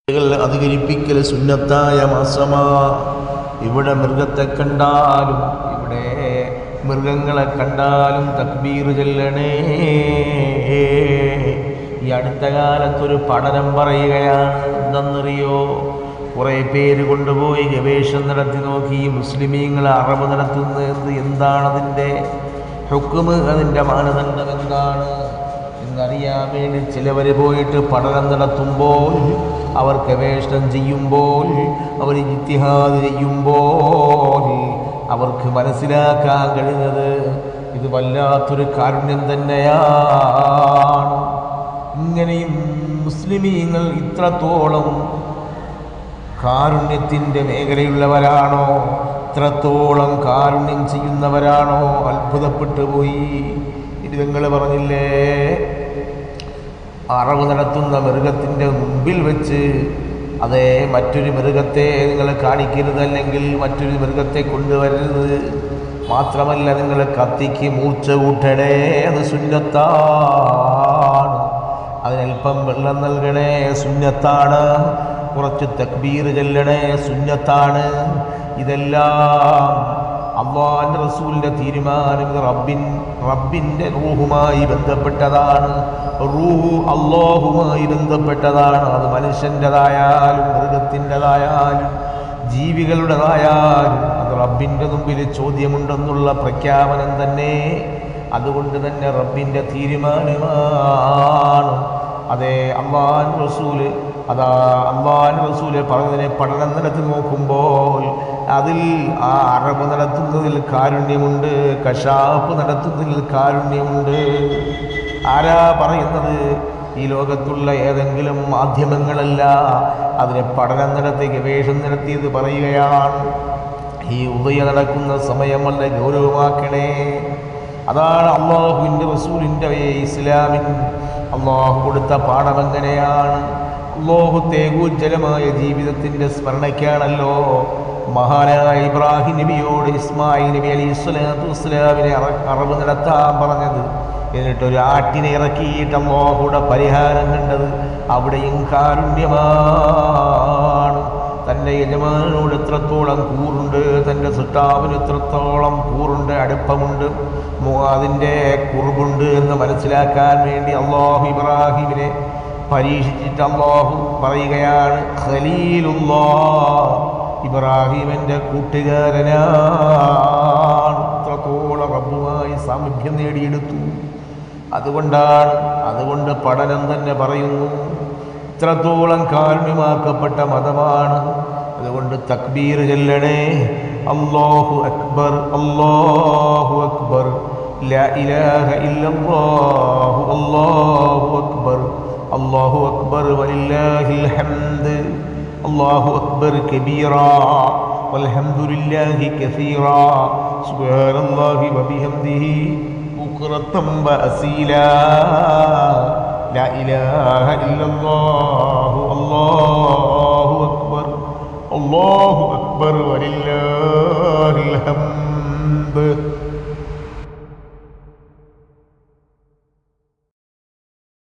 അധികരിപ്പിക്കൽ സുന്നത്തായ മാസമാ. ഇവിടെ മൃഗത്തെ കണ്ടാലും ഇവിടെ മൃഗങ്ങളെ കണ്ടാലും തക്ബീർ ചൊല്ലണേ. ഈ അടുത്ത കാലത്തൊരു പഠനം പറയുകയാണ്. എന്തെന്നറിയോ? കുറേ പേര് കൊണ്ടുപോയി ഗവേഷണം നടത്തി നോക്കി മുസ്ലിമീങ്ങൾ അറബ് നടത്തുന്നത് എന്താണ്, അതിൻ്റെ ഹുക്മ്, അതിൻ്റെ മാനദണ്ഡം എന്താണ് എന്നറിയാൻ വേണ്ടി ചിലവർ പോയിട്ട് പഠനം നടത്തുമ്പോൾ, അവർ ഗവേഷണം ചെയ്യുമ്പോൾ, അവർ ഇജ്തിഹാദ് ചെയ്യുമ്പോൾ അവർക്ക് മനസ്സിലാക്കാൻ കഴിയുന്നത് ഇത് വല്ലാത്തൊരു കാരുണ്യം തന്നെയാണ്. ഇങ്ങനെയും മുസ്ലിമീങ്ങൾ ഇത്രത്തോളം കാരുണ്യത്തിൻ്റെ മേഖലയുള്ളവരാണോ, ഇത്രത്തോളം കാരുണ്യം ചെയ്യുന്നവരാണോ? അത്ഭുതപ്പെട്ടു പോയി. ഇത് നിങ്ങൾ പറഞ്ഞില്ലേ, അറവ് നടത്തുന്ന മൃഗത്തിൻ്റെ മുമ്പിൽ വെച്ച് അതേ മറ്റൊരു മൃഗത്തെ നിങ്ങൾ കാണിക്കരുത്, അല്ലെങ്കിൽ മറ്റൊരു മൃഗത്തെ കൊണ്ടുവരരുത്. മാത്രമല്ല, നിങ്ങൾ കത്തിക്ക് മൂർച്ച കൂട്ടണേ, അത് സുന്നത്താണ്. അതിനൽപ്പം വെള്ളം നൽകണേ, സുന്നത്താണ്. കുറച്ച് തക്ബീർ ചൊല്ലണേ, സുന്നത്താണ്. ഇതെല്ലാം അല്ലാഹുവിൻ്റെ റസൂലിൻ്റെ തീരുമാനം. റബ്ബിൻ്റെ റൂഹുമായി ബന്ധപ്പെട്ടതാണ്. റൂഹ് അല്ലാഹുമായി ബന്ധപ്പെട്ടതാണ്. അത് മനുഷ്യൻ്റെതായാലും മൃഗത്തിൻ്റെതായാലും ജീവികളുടേതായാലും അത് റബ്ബിൻ്റെ മുമ്പിൽ ചോദ്യമുണ്ടെന്നുള്ള പ്രഖ്യാപനം തന്നെ. അതുകൊണ്ട് തന്നെ റബ്ബിൻ്റെ തീരുമാനമാണ്. അതേ അല്ലാഹുവിൻ്റെ റസൂല് അല്ലാഹുവിൻ്റെ റസൂല് പറഞ്ഞതിനെ പഠനം നടത്തി നോക്കുമ്പോൾ അതിൽ ആ അറബ് നടത്തുന്നതിൽ കാരുണ്യമുണ്ട്, കശാപ്പ് നടത്തുന്നതിൽ കാരുണ്യമുണ്ട്. ആരാ പറയുന്നത്? ഈ ലോകത്തുള്ള ഏതെങ്കിലും മാധ്യമങ്ങളല്ല, അതിനെ പഠനം നടത്തി ഗവേഷണം നടത്തിയത് പറയുകയാണ്. ഈ ഉദയ നടക്കുന്ന സമയം വളരെ ഗൗരവമാക്കണേ. അതാണ് അല്ലാഹുവിൻ്റെ റസൂലിൻ്റെ ഇസ്ലാമിൻ അല്ലാഹു കൊടുത്ത പാഠം. എങ്ങനെയാണ്? അല്ലാഹു തേജോജ്വലമായ ജീവിതത്തിൻ്റെ സ്മരണയ്ക്കാണല്ലോ മഹാനായ ഇബ്രാഹിം നബിയോട് ഇസ്മായിൽ നബി അലൈഹിസ്സലാത്തു വസ്സലാമിനെ അറവ് നടത്താൻ പറഞ്ഞത്. എന്നിട്ടൊരു ആട്ടിനെ ഇറക്കിയിട്ട് അല്ലാഹുവിടെ പരിഹാരം കണ്ടത്. അവിടെയും കാരുണ്യമാണ്. തൻ്റെ യജമാനോട് എത്രത്തോളം കൂറുണ്ട്, തൻ്റെ സൃഷ്ടാവിന് എത്രത്തോളം കൂറുണ്ട്, അടുപ്പമുണ്ട്, അതിൻ്റെ കുറുബുണ്ട് എന്ന് മനസ്സിലാക്കാൻ വേണ്ടി അല്ലാഹു ഇബ്രാഹിമിനെ പരീക്ഷിച്ചിട്ട് അല്ലാഹു പറയുകയാണ്, ഖലീലുല്ലാഹ്, ഇബ്രാഹിം എൻ്റെ കൂട്ടുകാരനാണ്. എത്രത്തോളം റബ്ബുമായി സാമീപ്യം നേടിയെടുത്തു. അതുകൊണ്ട് പഠനം തന്നെ പറയുന്നു, ഇത്രത്തോളം കാരുണ്യമാക്കപ്പെട്ട മതമാണ്. അതുകൊണ്ട് തക്ബീർ ചൊല്ലണേ. അല്ലാഹു അക്ബർ, അല്ലാഹു അക്ബർ, ലാ ഇലാഹ ഇല്ലല്ലാഹു, അല്ലാഹു അക്ബർ, അല്ലാഹു അക്ബർ വലില്ലാഹിൽ ഹംദ്, അല്ലാഹു അക്ബർ കബീറാ വൽഹംദുലില്ലാഹി കസീറാ സുബ്ഹാനല്ലാഹി വബിഹംദിഹി ബുക്റതൻ വഅസീലാ ലാ ഇലാഹ ഇല്ലല്ലാഹു, അല്ലാഹു